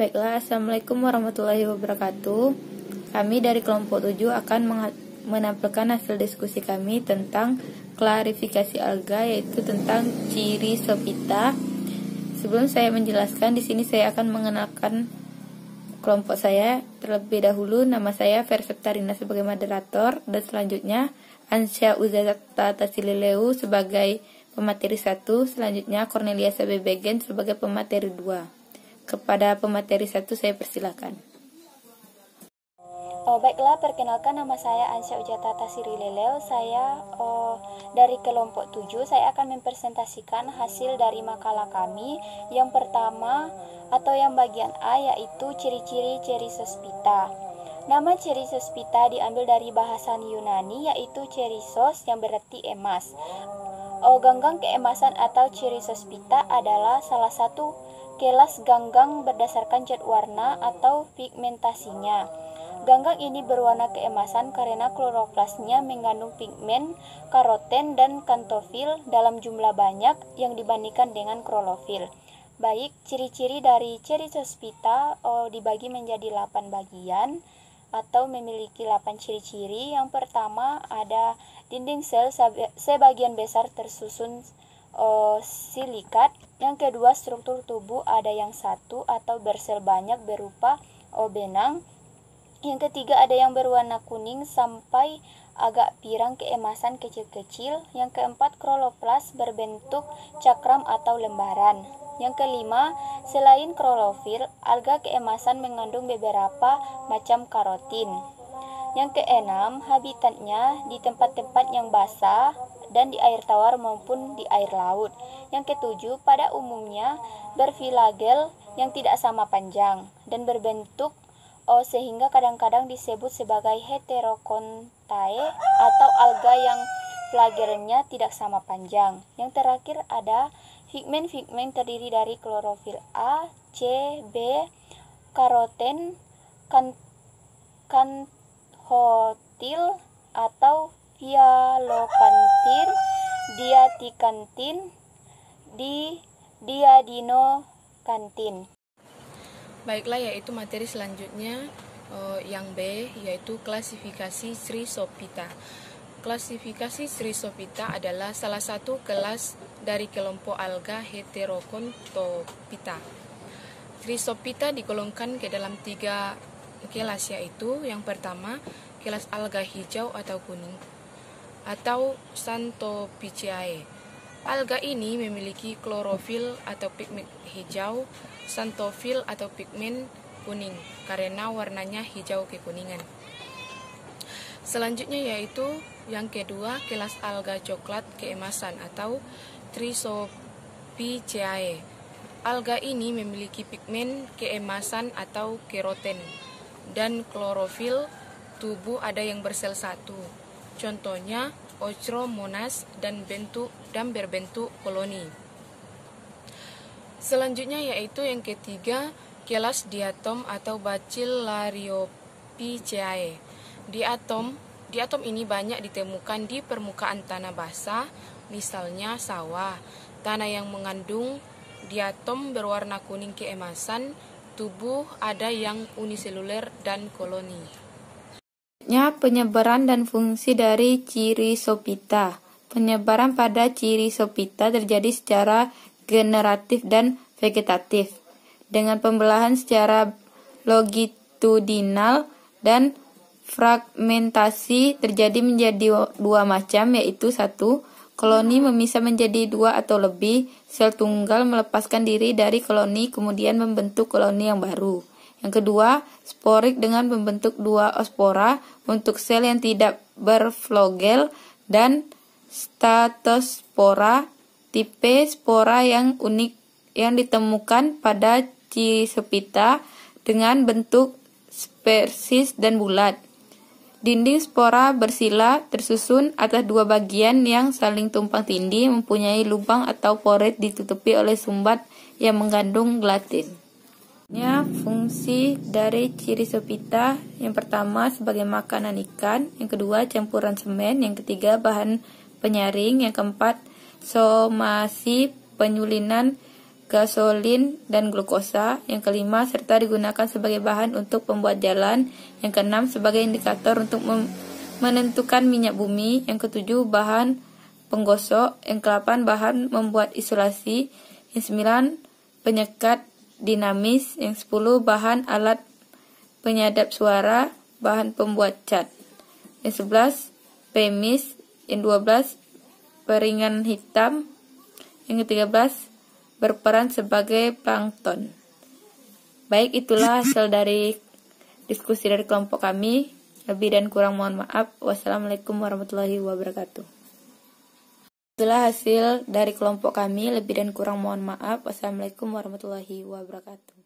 Baiklah, Assalamualaikum warahmatullahi wabarakatuh. Kami dari kelompok 7 akan menampilkan hasil diskusi kami tentang klarifikasi alga, yaitu tentang ciri Sophita. Sebelum saya menjelaskan, di sini saya akan mengenalkan kelompok saya. Terlebih dahulu, nama saya Verseptarina sebagai moderator, dan selanjutnya Ansya Uzazata Tasilileu sebagai pemateri 1, selanjutnya Cornelia Sabebegen sebagai pemateri 2. Kepada pemateri 1 saya persilakan. Baiklah, perkenalkan, nama saya Ansya Ujata Tasilileu. Saya dari kelompok 7. Saya akan mempresentasikan hasil dari makalah kami. Yang pertama atau yang bagian A, yaitu ciri-ciri Chrysospitha. Nama Chrysospitha diambil dari bahasa Yunani, yaitu Chrysos yang berarti emas. Ganggang keemasan atau Chrysospitha adalah salah satu kelas ganggang berdasarkan cat warna atau pigmentasinya. Ganggang ini berwarna keemasan karena kloroplasnya mengandung pigmen, karoten, dan kantofil dalam jumlah banyak yang dibandingkan dengan klorofil. Baik, ciri-ciri dari Chrysospitha dibagi menjadi 8 bagian atau memiliki 8 ciri-ciri. Yang pertama ada dinding sel sebagian besar tersusun silikat. Yang kedua, struktur tubuh ada yang satu atau bersel banyak berupa benang. Yang ketiga, ada yang berwarna kuning sampai agak pirang keemasan kecil-kecil. Yang keempat, kloroplas berbentuk cakram atau lembaran. Yang kelima, selain klorofil, alga keemasan mengandung beberapa macam karotin. Yang keenam, habitatnya di tempat-tempat yang basah dan di air tawar maupun di air laut. Yang ketujuh, pada umumnya berfilagel yang tidak sama panjang dan berbentuk sehingga kadang-kadang disebut sebagai heterokontae atau alga yang flagelnya tidak sama panjang. Yang terakhir ada pigmen terdiri dari klorofil A, C, B, karoten, kantotil atau hyalokantin, diatikantin, diadinokantin. Baiklah, yaitu materi selanjutnya yang B, yaitu klasifikasi Chrysospitha. Klasifikasi Chrysospitha adalah salah satu kelas dari kelompok alga Heterokontophyta. Chrysospitha digolongkan ke dalam 3 kelas, yaitu yang pertama kelas alga hijau atau kuning atau Xanthophyceae. Alga ini memiliki klorofil atau pigmen hijau, xanthofil atau pigmen kuning karena warnanya hijau kekuningan. Selanjutnya yaitu yang kedua kelas alga coklat keemasan atau Trisophyceae. Alga ini memiliki pigmen keemasan atau keroten dan klorofil tubuh ada yang bersel satu. Contohnya Ochromonas dan berbentuk koloni. Selanjutnya yaitu yang ketiga kelas diatom atau Bacillariophyceae. Diatom ini banyak ditemukan di permukaan tanah basah, misalnya sawah. Tanah yang mengandung diatom berwarna kuning keemasan, tubuh ada yang uniseluler dan koloni. Penyebaran dan fungsi dari Chrysospitha. Penyebaran pada Chrysospitha terjadi secara generatif dan vegetatif, dengan pembelahan secara longitudinal, dan fragmentasi terjadi menjadi 2 macam, yaitu 1. Koloni memisah menjadi 2 atau lebih. Sel tunggal melepaskan diri dari koloni kemudian membentuk koloni yang baru. Yang kedua, sporik dengan membentuk 2 ospora untuk sel yang tidak berflogel, dan statospora, tipe spora yang unik yang ditemukan pada Chrysospitha dengan bentuk persis dan bulat. Dinding spora bersila tersusun atas 2 bagian yang saling tumpang tindih, mempunyai lubang atau poret ditutupi oleh sumbat yang mengandung gelatin. Fungsi dari Chrysospitha: yang pertama sebagai makanan ikan, yang kedua campuran semen, yang ketiga bahan penyaring, yang keempat somasi penyulinan gasolin, dan glukosa. Yang kelima, serta digunakan sebagai bahan untuk pembuat jalan. Yang keenam, sebagai indikator untuk menentukan minyak bumi. Yang ketujuh, bahan penggosok. Yang ke-8, bahan membuat isolasi. Yang 9, penyekat dinamis. Yang 10, bahan alat penyadap suara, bahan pembuat cat. Yang 11, pemis. Yang 12, peringan hitam. Yang ke-13, berperan sebagai plankton. Baik, itulah hasil dari diskusi dari kelompok kami. Lebih dan kurang mohon maaf. Wassalamualaikum warahmatullahi wabarakatuh. Itulah hasil dari kelompok kami. Lebih dan kurang mohon maaf. Wassalamualaikum warahmatullahi wabarakatuh.